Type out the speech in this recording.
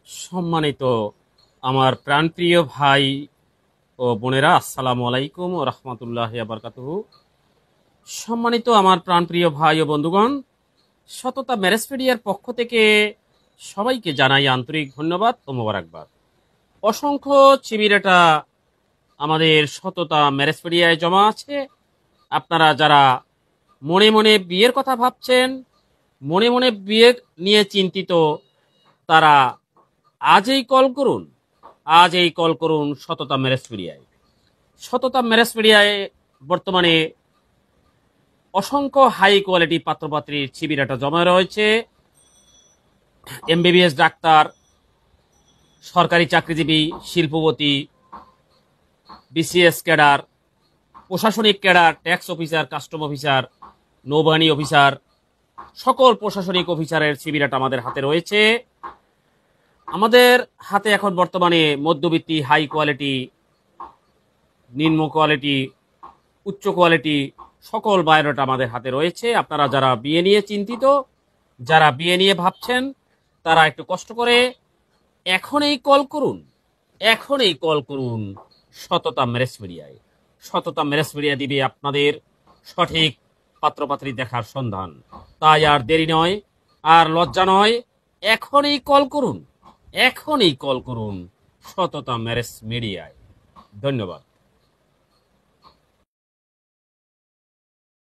সম্মানিত আমার প্রাণপ্রিয় ভাই ও বোনেরা, আসসালামু আলাইকুম ও রহমতুল্লাহি ওয়া বারাকাতুহু। সম্মানিত আমার প্রাণপ্রিয় ভাই ও বন্ধুগণ, সততা ম্যারেজপিডিয়ার পক্ষ থেকে সবাইকে জানাই আন্তরিক ধন্যবাদ ও মোবারকবাদ। অসংখ্য চিবিরেটা আমাদের সততা ম্যারেজপিডিয়ায় জমা আছে। আপনারা যারা মনে মনে বিয়ের কথা ভাবছেন, মনে মনে বিয়ে নিয়ে চিন্তিত, তারা আজই কল করুন সততা ম্যারেজপিডিয়ায়। সততা ম্যারেজপিডিয়ায় বর্তমানে অসংখ্য হাই কোয়ালিটি পাত্রপাত্রীর শিবিরাটা জমা রয়েছে। এমবিবিএস ডাক্তার, সরকারি চাকরিজীবী, শিল্পপতি, বিসিএস ক্যাডার, প্রশাসনিক cadre, tax officer, custom officer, নৌবাহিনী অফিসার, সকল প্রশাসনিক অফিসারের শিবিরাটা আমাদের হাতে রয়েছে। আমাদের হাতে এখন বর্তমানে মধ্যবিত্তি, হাই কোয়ালিটি, নিম্ন কোয়ালিটি, উচ্চ কোয়ালিটি সকল বায়োডাটা আমাদের হাতে রয়েছে। আপনারা যারা বিয়ে নিয়ে চিন্তিত, যারা বিয়ে নিয়ে ভাবছেন, তারা একটু কষ্ট করে এখনই কল করুন সততা ম্যারেজপিডিয়ায়। সততা ম্যারেজপিডিয়া দিবে আপনাদের সঠিক পাত্রপাত্রী দেখার সন্ধান। তাই আর দেরি নয়, আর লজ্জা নয়, এখনই কল করুন সততা ম্যারেজ মিডিয়ায়। ধন্যবাদ।